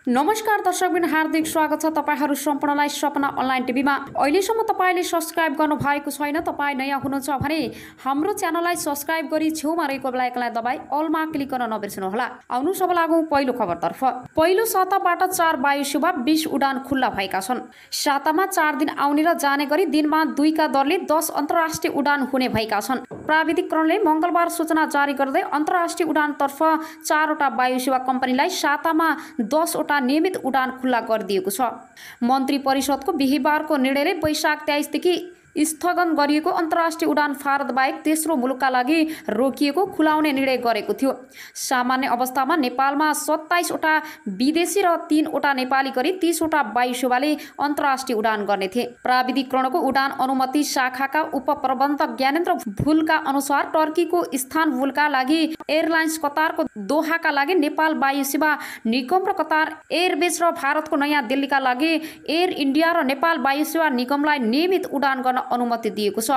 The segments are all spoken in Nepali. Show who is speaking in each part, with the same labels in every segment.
Speaker 1: नमस्कार दर्शकबिन, हार्दिक स्वागत छ तपाईहरु सम्पूर्णलाई सपना अनलाइन टिभीमा। अहिलेसम्म तपाईले सब्स्क्राइब गर्नु भएको छैन, तपाई नयाँ हुनुहुन्छ भने हाम्रो च्यानललाई सब्स्क्राइब गरी छेउमा रहेको बेल आइकनलाई दबाई अलमा क्लिक गर्न नबिर्सनु होला। आउनु सब लागौं पहिलो खबरतर्फ। पहिलो साताबाट 4 वायु सेवा 20 उडान खुल्ला भएका छन्। सातामा 4 दिन आउने र जाने गरी दिनमा 2 का दरले 10 अन्तर्राष्ट्रिय उडान हुने भएका छन्। प्राविधिकरणले मंगलबार सूचना जारी गर्दै अन्तर्राष्ट्रिय उडानतर्फ 4 वटा वायु सेवा कम्पनीलाई सातामा 10 वटा नियमित उडान खुल्ला गरिदिएको छ। मन्त्री परिषदको बिहीबारको निर्णयले वैशाख 23 देखि स्थगन गरिएको अन्तर्राष्ट्रिय उडान भारत बाहेक तेस्रो मुलुकका लागि रोकिएको खुलाउने निर्णय गरेको थियो। सामान्य अवस्थामा नेपालमा 27 वटा विदेशी र 3 वटा नेपाली गरी 30 वटा वायु सेवाले अन्तर्राष्ट्रिय उडान गर्ने थिए। प्राविधिकरणको उडान अनुमति शाखाका उपप्रबन्धक ज्ञानेन्द्र भुलका अनुसार टर्कीको इस्तानबुलका लागि एयरलाइन्स, कतारको दोहाका लागि नेपाल वायु सेवा निगम र कतार एयरवेज र भारतको नयाँ दिल्लीका लागि एयर इन्डिया र नेपाल वायु सेवा निगमलाई नियमित उडान गर्न अनुमति दिएको छ।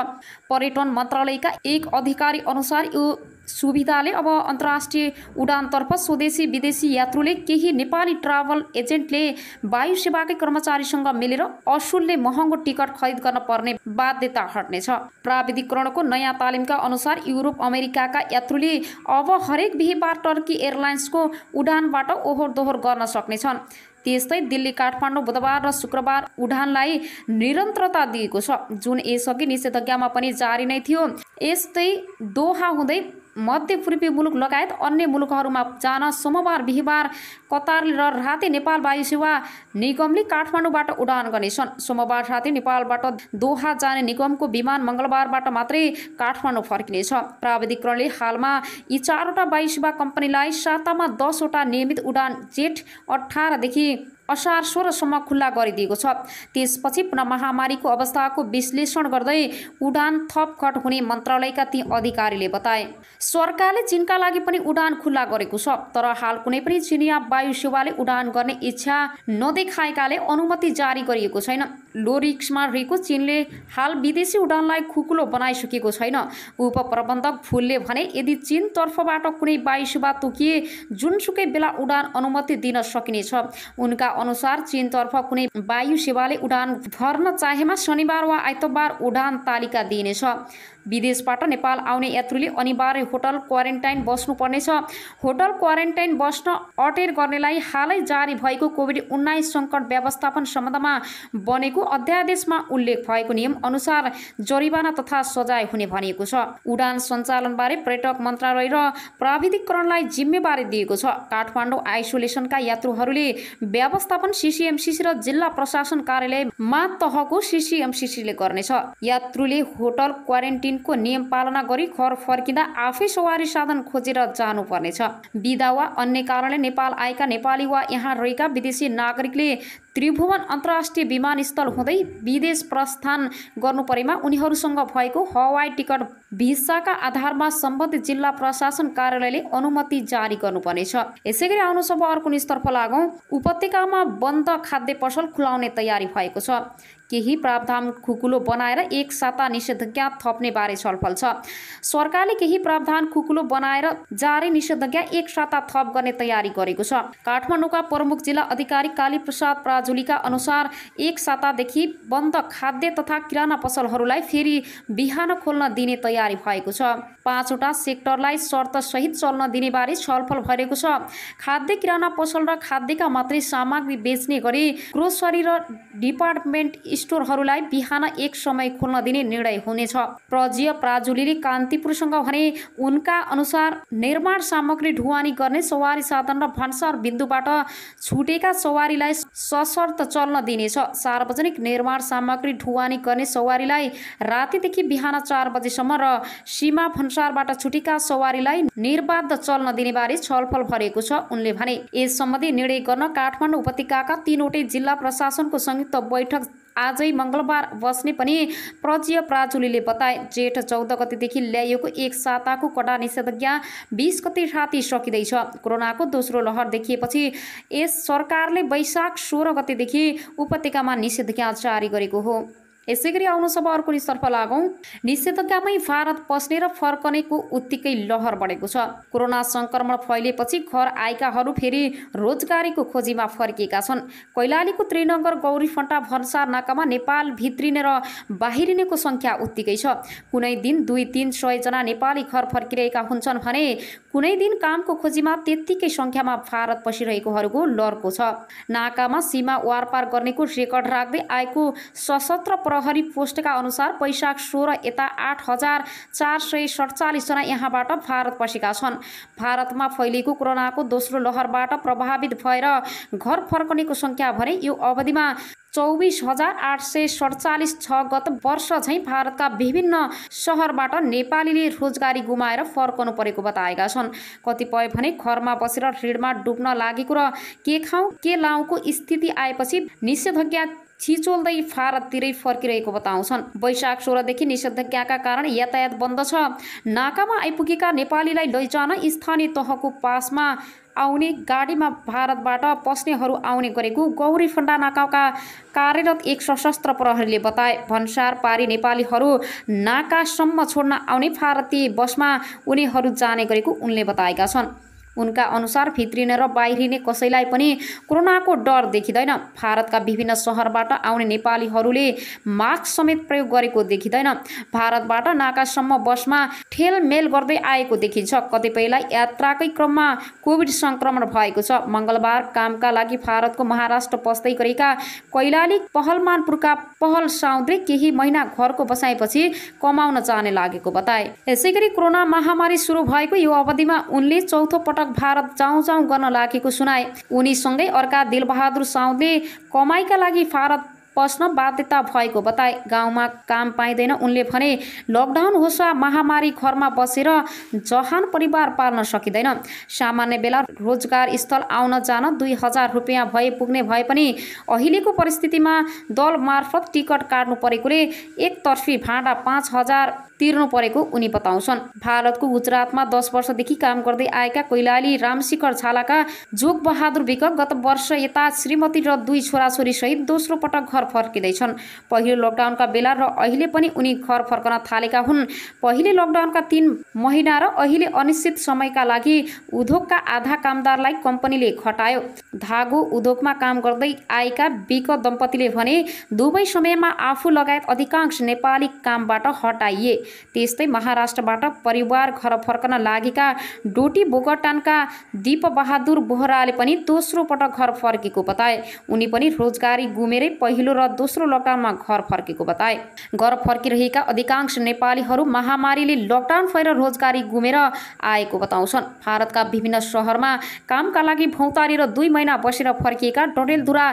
Speaker 1: पर्यटन मन्त्रालयका एक अधिकारी अनुसार यो सुविधाले अब अन्तर्राष्ट्रिय उडानतर्फ स्वदेशी विदेशी यात्रुले केही नेपाली ट्राभल एजेन्टले वायु सेवाकै कर्मचारीसँग मिलेर असुलले महँगो टिकट खरिद गर्न पर्ने बाध्यता हट्नेछ। प्राविधिकरणको नयाँ तालिमका अनुसार युरोप अमेरिकाका यात्रुले अब हरेक बिहीबार टर्की एयरलाइन्सको उडानबाट ओहोर दोहोर गर्न सक्नेछन्। त्यस्तै दिल्ली काठमाडौँ बुधबार र शुक्रबार उडानलाई निरन्तरता दिएको छ, जुन यसअघि निषेधाज्ञामा पनि जारी नै थियो। यस्तै दोहा हुँदै मध्य पूर्वी मुलुक लगायत अन्य मुलुकहरूमा जान सोमबार बिहीबार कतार र राति नेपाल वायु सेवा निगमले काठमाडौँबाट उडान गर्नेछन्। सोमबार राति नेपालबाट दोहा जाने निगमको विमान मंगलबारबाट मात्रै काठमाडौँ फर्किनेछ। प्राविधिकरणले हालमा यी 4 वटा वायु सेवा कम्पनीलाई सातामा 10 वटा नियमित उडान जेठ 18 देखि असार 16 सम्म खुल्ला गरिदिएको छ। त्यसपछि पुनः महामारीको अवस्थाको विश्लेषण गर्दै उडान थप घट हुने मन्त्रालयका ती अधिकारीले बताए। सरकारले चीनका लागि पनि उडान खुल्ला गरेको छ, तर हाल कुनै पनि चीनिया वायु सेवाले उडान गर्ने इच्छा नदेखाएकाले अनुमति जारी गरिएको छैन। लो रिस्कमा रहेको चीनले हाल विदेशी उडानलाई खुकुलो बनाइसकेको छैन। उपप्रबन्धक फुलले भने यदि चीन तर्फबाट कुनै वायु सेवा तोकिए जुनसुकै बेला उडान अनुमति दिन सकिनेछ। उनका अनुसार चीनतर्फ कुनै वायु सेवाले उडान भर्न चाहेमा शनिबार वा आइतबार उडान तालिका दिइनेछ। विदेशबाट नेपाल आउने यात्रुले अनिवार्य होटल क्वारेन्टाइन बस्नुपर्नेछ। होटल क्वारेन्टाइन बस्न अटेर गर्नेलाई हालै जारी भएको कोभिड-19 सङ्कट व्यवस्थापन सम्बन्धमा बनेको अध्यादेशमा उल्लेख भएको नियम अनुसार जरिवाना तथा सजाय हुने भनिएको छ। उडान सञ्चालनबारे पर्यटक मन्त्रालय र प्राविधिकरणलाई जिम्मेवारी दिएको छ। काठमाडौँ आइसोलेसनका यात्रुहरूले व्यवस्थापन सीसीएमसीसी र जिल्ला प्रशासन कार्यालय तहको सीसीएमसीसीले गर्नेछ। यात्रुले होटल क्वारेन्टाइन को नियम पालना गरी घर फर्किँदा आफै सवारी साधन खोजेर जानुपर्नेछ। बिदा वा अन्य कारणले नेपाल आएका नेपाली वा यहाँ रहेका विदेशी नागरिकले त्रिभुवन अन्तर्राष्ट्रिय विमानस्थल हुँदै विदेश प्रस्थान गर्नु परेमा उनीहरूसँग भएको हवाई टिकट भिसाका आधारमा सम्बन्धित जिल्ला प्रशासन कार्यालयले अनुमति जारी गर्नुपर्नेछ। यसैगरी आउनु सब अर्को न्युजतर्फ लागौं। उपत्यकामा बन्द खाद्य पसल खुलाउने तयारी भएको छ। केही प्रावधान खुकुलो बनाएर एक साता निषेधाज्ञा थप्ने बारे छलफल छ। सरकारले केही प्रावधान खुकुलो बनाएर जारी निषेधाज्ञा एक साता थप गर्ने तयारी गरेको छ। काठमाडौँका प्रमुख जिल्ला अधिकारी काली प्रसाद प्राजुलीका अनुसार एक सातादेखि बन्द खाद्य तथा किराना पसलहरूलाई फेरि बिहान खोल्न दिने तयारी भएको छ। 5 वटा सेक्टरलाई शर्त सहित चल्न दिने बारे छलफल भएको छ। खाद्य किराना पसल र खाद्यका मात्रै सामग्री बेच्ने गरी ग्रोसरी र डिपार्टमेन्ट स्टोरहरूलाई बिहान एक समय खोल्न दिने निर्णय हुनेछ। प्रज्य प्राजुलीले कान्तिपुरसँग भने उनका अनुसार निर्माण सामग्री ढुवानी गर्ने सवारी साधन र भन्सार बिन्दुबाट छुटेका सवारीलाई सशर्त चल्न दिनेछ। सार्वजनिक निर्माण सामग्री ढुवानी गर्ने सवारीलाई रातिदेखि बिहान 4 बजेसम्म र सीमा भन्सारबाट छुटेका सवारीलाई निर्बाध चल्न दिने बारे छलफल भएको छ। उनले भने यस सम्बन्धी निर्णय गर्न काठमाडौँ उपत्यकाका 3 वटै जिल्ला प्रशासनको संयुक्त बैठक आजै मंगलबार बस्ने पनि प्रज्य प्राजुलीले बताए। जेठ 14 गतेदेखि ल्याइएको एक साताको कडा निषेधाज्ञा 20 गते राति सकिँदैछ। कोरोनाको दोस्रो लहर देखिएपछि यस सरकारले वैशाख 16 गतेदेखि उपत्यकामा निषेधाज्ञा जारी गरेको हो। यसैगरी आउनु सब अर्को नितर्फ लागौं। निषेधाज्ञामै भारत पस्ने र फर्कनेको उत्तिकै लहर बढेको छ। कोरोना संक्रमण फैलिएपछि घर आएकाहरू फेरि रोजगारीको खोजीमा फर्किएका छन्। कैलालीको त्रिनगर गौरीफन्टा भन्सार नाकामा नेपाल भित्रिने र बाहिरिनेको संख्या उत्तिकै छ। कुनै दिन 200-300 जना नेपाली घर फर्किरहेका हुन्छन् भने कुनै दिन कामको खोजीमा त्यत्तिकै संख्यामा भारत पसिरहेकोहरूको लहरको छ। नाकामा सीमा वारपार गर्नेको रेकर्ड राख्दै आएको सशस्त्र प्रहरी पोस्टका अनुसार वैशाख 16 यता 8447 जना यहाँबाट भारत पसेका छन्। भारतमा फैलिएको कोरोनाको दोस्रो लहरबाट प्रभावित भएर घर फर्कनेको संख्या भने यो अवधिमा 24,847 छ। गत वर्ष झैं भारतका विभिन्न शहरबाट नेपालीले रोजगारी गुमाएर फर्कनु परेको बताएका छन्। कतिपय भने घरमा बसेर ऋणमा डुब्न लागेको र के खाउँ के लाउँको स्थिति आएपछि निषेधाज्ञा छिचोल्दै भारततिरै फर्किरहेको बताउँछन्। वैशाख 16 देखि निषेधाज्ञाका कारण यातायात बन्द छ। नाकामा आइपुगेका नेपालीलाई लैजान स्थानीय तहको पासमा आउने गाडीमा भारतबाट पस्नेहरू आउने गरेको गौरीफन्टा नाकाका कार्यरत एक सशस्त्र प्रहरीले बताए। भन्सार पारी नेपालीहरू नाकासम्म छोड्न आउने भारतीय बसमा उनीहरू जाने गरेको उनले बताएका छन्। उनका अनुसार भित्रिने र बाहिरिने कसैलाई पनि कोरोनाको डर देखिँदैन। भारतका विभिन्न शहरबाट आउने नेपालीहरूले मास्क समेत प्रयोग गरेको देखिँदैन। भारतबाट नाकासम्म बसमा ठेलमेल गर्दै आएको देखिन्छ। कतिपयलाई यात्राकै क्रममा कोभिड संक्रमण भएको छ। मंगलबार कामका लागि भारतको महाराष्ट्र पस्दै गरेका कैलाली पहलमानपुरका पहल साउद्रे केही महिना घरको बसाएपछि कमाउन जाने लागेको बताए। यसैगरी कोरोना महामारी सुरु भएको यो अवधिमा उनले चौथो पटक भारत जाउँ गर्न लागेको सुनाए। उनीसँगै अर्का दिलबहादुर साउदले कमाइका लागि भारत पस्न बाध्यता भएको बताए। गाउँमा काम पाइँदैन उनले भने। लकडाउन होस् वा महामारी घरमा बसेर जहान परिवार पाल्न सकिँदैन। सामान्य बेला रोजगार स्थल आउन जान 2000 रुपियाँ भए पुग्ने भए पनि अहिलेको परिस्थितिमा दल मार्फत टिकट काट्नु परेकोले एकतर्फी भाडा 5000 तिर्नु परेको उनी बताउँछन्। भारतको गुजरातमा 10 वर्षदेखि काम गर्दै आएका कैलाली रामशिखर छालाका जोग बहादुर विक गत वर्ष यता श्रीमती र 2 छोराछोरी सहित दोस्रो पटक घर फर्किँदैछन्। पहिलो लकडाउनका बेला र अहिले पनि उनी घर फर्कन थालेका हुन्। पहिले लकडाउनका 3 महिना र अहिले अनिश्चित समयका लागि उद्योगका आधा कामदारलाई कम्पनीले खटायो। धागो उद्योगमा काम गर्दै आएका विक दम्पतिले भने दुवै समयमा आफू लगायत अधिकांश नेपाली कामबाट हटाइए। त्यस्तै महाराष्ट्रबाट परिवार घर फर्कन लागेका डोटी बोगटानका दीप बहादुर बोहराले पनि दोस्रो पटक घर फर्केको बताए। उनी पनि रोजगारी गुमेरै पहिलो र दोस्रो लकडाउनमा घर फर्केको बताए। घर फर्किरहेका अधिकांश नेपालीहरू महामारीले लकडाउन भएर रोजगारी गुमेर आएको बताउँछन्। भारतका विभिन्न शहरमा कामका लागि भौतारी र 2 महिना बसेर फर्किएका डडेलधुरा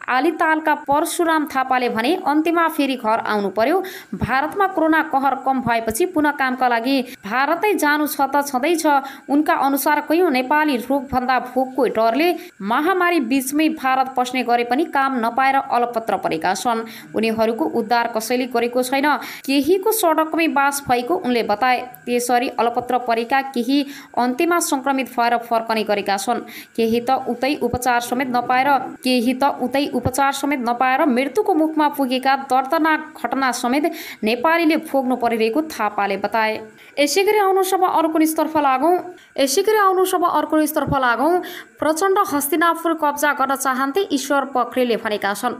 Speaker 1: आलितालका परशुराम थापाले भने अन्त्यमा फेरि घर आउनु पर्यो। भारतमा कोरोना कहर कम भएपछि पुनः कामका लागि भारतै जानु छ त छँदैछ। उनका अनुसार कयौं नेपाली रोगभन्दा भोकको डरले महामारी बीचमै भारत पस्ने गरे पनि काम नपाएर अलपत्र परेका छन्। उनीहरूको उद्धार कसैले गरेको छैन। केहीको सडकमै बास भएको उनले बताए। त्यसरी अलपत्र परेका केही अन्त्यमा संक्रमित भएर फर्कने गरेका छन्। केही त उतै उपचार समेत नपाएर मृत्युको मुखमा पुगेका दर्दनाक घटना समेत नेपालीले भोग्नु परिरहेको थापाले बताए। यसैगरी आउनु सब अर्को नितर्फ लागौं। प्रचण्ड हस्तिनापुर कब्जा गर्न चाहन्थे ईश्वर पोखरेलले भनेका छन्।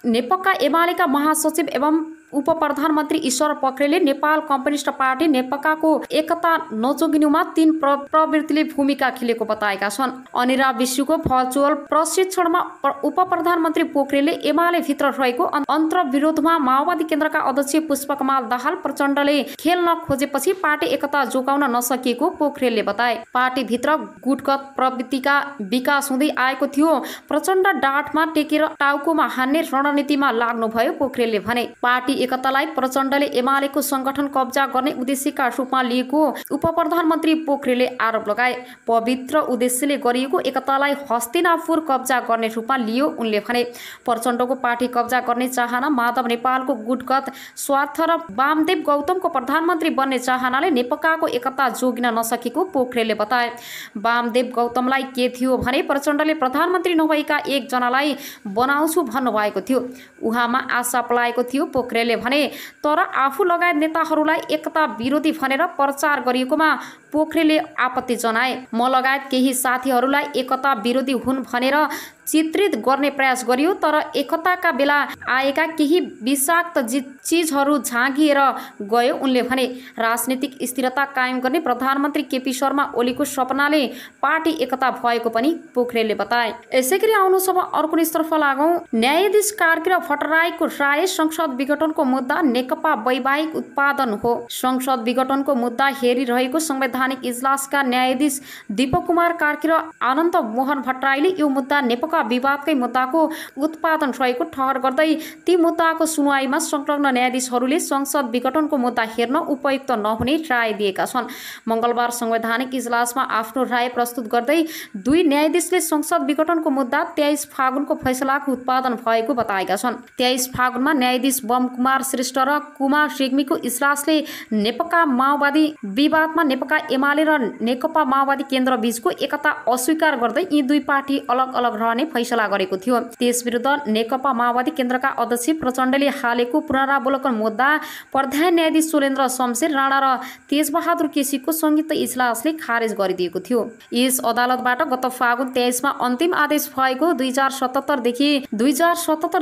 Speaker 1: नेपक्का एमालेका महासचिव एवं उप प्रधानमन्त्री ईश्वर पोखरेलले नेपाल कम्युनिस्ट पार्टी नेपक्काको एकता नजोगिनुमा 3 प्रवृत्तिले भूमिका खेलेको बताएका छन्। अनिरा विश्वको भर्चुअल प्रशिक्षणमा उप प्रधानमन्त्री पोखरेलले एमाले भित्र रहेको अन्तर्विरोधमा माओवादी केन्द्रका अध्यक्ष पुष्पकमल दाहाल प्रचण्डले खेल्न खोजेपछि पार्टी एकता जोगाउन नसकिएको पोखरेलले बताए। पार्टी भित्र गुटगत प्रवृत्तिका विकास हुँदै आएको थियो। प्रचण्ड डाँठमा टेकेर टाउकोमा हान्ने रणनीतिमा लाग्नुभयो पोखरेलले भने। पार्टी एकतालाई प्रचण्डले एमालेको संगठन कब्जा गर्ने उद्देश्यका रूपमा लिएको उपप्रधानमन्त्री पोखरेलले आरोप लगाए। पवित्र उद्देश्यले गरिएको एकतालाई हस्तिनापुर कब्जा गर्ने रूपमा लियो उनले भने। प्रचण्डको पार्टी कब्जा गर्ने चाहना, माधव नेपालको गुटगत स्वार्थ र वामदेव गौतमको प्रधानमन्त्री बन्ने चाहनाले नेकपाको एकता जोगिन नसकेको पोखरेलले बताए। वामदेव गौतमलाई के थियो भने प्रचण्डले प्रधानमन्त्री नभएका एकजनालाई बनाउँछु भन्नुभएको थियो। उहाँमा आशा पलाएको थियो पोखरेलले भने। तर आफू लगायत नेताहरूलाई एकता विरोधी भनेर प्रचार गरिएकोमा पोखरेलले आपत्ति जनाए। म लगायत केही साथीहरूलाई एकता विरोधी हुन् भनेर चित्रित गर्ने प्रयास गरियो, तर एकताका बेला आएका केही विषाक्त चिजहरू झाँगिएर गयो उनले भने। राजनीतिक स्थिरता कायम गर्ने प्रधानमन्त्री केपी शर्मा ओलीको सपनाले पार्टी एकता भएको पनि पोखरेलले बताए। यसैगरी आउनु अब अर्को निष्तर्फ लागौं। न्यायाधीश कार्की र भट्टराईको राय संसद विघटनको मुद्दा नेकपा वैवाहिक उत्पादन हो। संसद विघटनको मुद्दा हेरिरहेको संवैधानिक इजलासका न्यायाधीश दीपक कुमार कार्की र आनन्द मोहन भट्टराईले यो मुद्दा नेकपा विवादकै मुद्दाको उत्पादन रहेको ठहर गर्दै ती मुद्दाको सुनवाईमा संलग्न न्यायाधीशहरूले संसद विघटनको मुद्दा हेर्न उपयुक्त नहुने राय दिएका छन्। मंगलबार संवैधानिक इजलासमा आफ्नो राय प्रस्तुत गर्दै दुई न्यायाधीशले संसद विघटनको मुद्दा 23 फागुनको फैसलाको उत्पादन भएको बताएका छन्। 23 फागुनमा न्यायाधीश बम कुमार श्रेष्ठ र कुमार रेग्मीको इजलासले नेकपा माओवादी विवादमा नेकपा एमाले र नेकपा माओवादी केन्द्र बीचको एकता अस्वीकार गर्दै यी दुई पार्टी अलग अलग रहने फैसला गरेको थियो। त्यसविरुद्ध नेकपा माओवादी केन्द्रका अध्यक्ष प्रचण्डले हालेको पुनरावलोकन मुद्दा प्रधान न्यायाधीश सोलेन्द्र शमशेर राणा र तेजबहादुर केसीको संयुक्त इजलासले खारेज गरिदिएको थियो। यस अदालतबाट गत फागुन 23 मा अन्तिम आदेश भएको 2077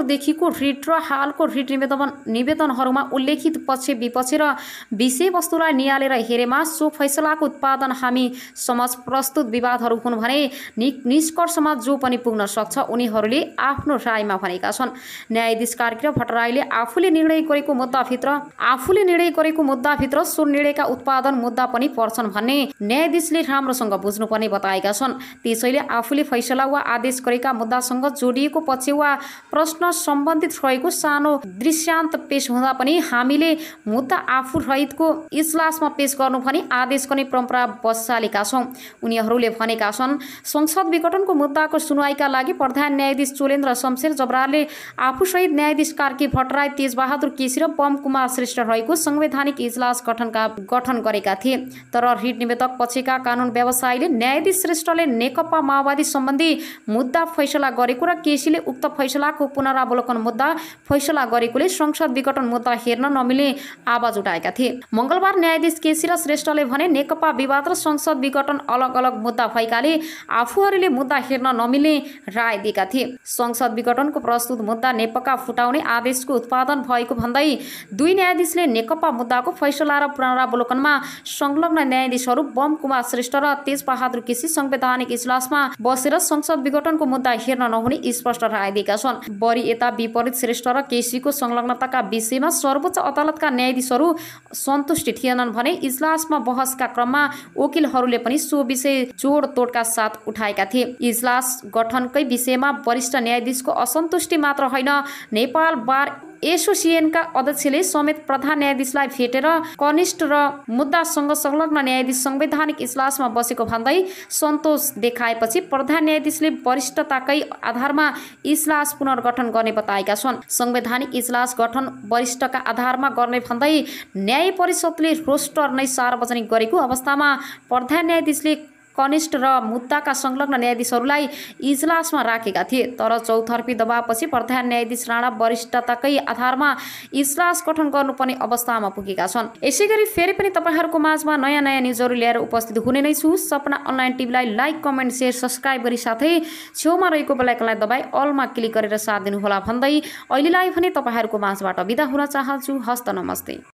Speaker 1: देखिको रिट र हालको रिट निवेदनहरूमा उल्लेखित पक्ष विपक्ष र विषयवस्तुलाई निहालेर हेरेमा सो फैसलाको उत्पादन हामी समझ प्रस्तुत विवादहरू हुन् भने निष्कर्षमा जो पनि पुग्न सक्छ उनीहरूले आफ्नो रायमा भनेका छन्। न्यायाधीश कार्की र भट्टराईले आफूले निर्णय गरेको मुद्दाभित्र सो निर्णयका उत्पादन मुद्दा पनि पर्छन् भन्ने न्यायाधीशले राम्रोसँग बुझ्नुपर्ने बताएका छन्। त्यसैले आफूले फैसला वा आदेश गरेका मुद्दासँग जोडिएको पक्ष वा प्रश्न सम्बन्धित रहेको सानो दृश्यान्त पेश हुँदा पनि हामीले मुद्दा आफू रहितको इजलासमा पेश गर्नु भनी आदेश गर्ने परम्परा बसालेका छौं। उनीहरूले भनेका छन् संसद विघटनको मुद्दाको सुनवाईका लागि प्रधान न्यायाधीश चोलेन्द्र शमशेर जबरारले आफूसहित न्यायाधीश कार्की भट्टराई तेजबहादुर केसी र बम कुमार श्रेष्ठ रहेको संवैधानिक इजलास गठन गरेका थिए। तर रिट निवेदक पक्षका कानून व्यवसायीले न्यायाधीश श्रेष्ठले नेकपा माओवादी सम्बन्धी मुद्दा फैसला गरेको र केसीले उक्त फैसलाको पुनरावलोकन मुद्दा फैसला गरेकोले संसद विघटन मुद्दा हेर्न नमिल्ने आवाज उठाएका थिए। मंगलबार न्यायाधीश केसी र श्रेष्ठले भने नेकपा विवाद र संसद विघटन अलग अलग मुद्दा भएकाले आफूहरूले मुद्दा हेर्न नमिल्ने राय दिएका थिए। संसद विघटनको प्रस्तुत मुद्दा नेकपा फुटाउने आदेशको उत्पादन भएको भन्दै दुई न्यायाधीशले नेकपा मुद्दाको फैसला र पुनरावलोकनमा संलग्न न्यायाधीशहरू बम कुमार श्रेष्ठ र तेजबहादुर केसी संवैधानिक इजलासमा बसेर संसद विघटनको मुद्दा हेर्न नहुने स्पष्ट राय दिएका छन्। वरियता विपरीत श्रेष्ठ र केसीको संलग्नताका विषयमा सर्वोच्च अदालतका न्यायाधीशहरू सन्तुष्ट थिएनन् भने इजलासमा बहसका क्रममा वकिलहरूले पनि सो विषय जोडतोडका साथ उठाएका थिए। इजलास गठनकै विषयमा वरिष्ठ न्यायाधीशको असन्तुष्टि मात्र होइन, नेपाल बार एसोसिएसनका अध्यक्षले समेत प्रधान न्यायाधीशलाई भेटेर कनिष्ठ र मुद्दासँग संलग्न न्यायाधीश संवैधानिक इजलासमा बसेको भन्दै सन्तोष देखाएपछि प्रधान न्यायाधीशले वरिष्ठताकै आधारमा इजलास पुनर्गठन गर्ने बताएका छन्। संवैधानिक इजलास गठन वरिष्ठका आधारमा गर्ने भन्दै न्याय परिषदले रोस्टर नै सार्वजनिक गरेको अवस्थामा प्रधान न्यायाधीशले कनिष्ठ र मुद्दाका संलग्न न्यायाधीशहरूलाई इजलासमा राखेका थिए। तर चौतर्फी दबावपछि प्रधान न्यायाधीश राणा वरिष्ठताकै आधारमा इजलास गठन गर्नुपर्ने अवस्थामा पुगेका छन्। यसैगरी फेरि पनि तपाईहरुको माझमा नयाँ नयाँ न्युजहरू ल्याएर उपस्थित हुने नै छु। सपना अनलाइन टिभीलाई लाइक, कमेन्ट, शेयर, सब्स्क्राइब गरी साथै छेउमा रहेको बेल आइकनलाई दबाई अलमा क्लिक गरेर साथ दिनुहोला भन्दै अहिलेलाई भने तपाईहरुको माझबाट बिदा हुन चाहन्छु। हस्त नमस्ते।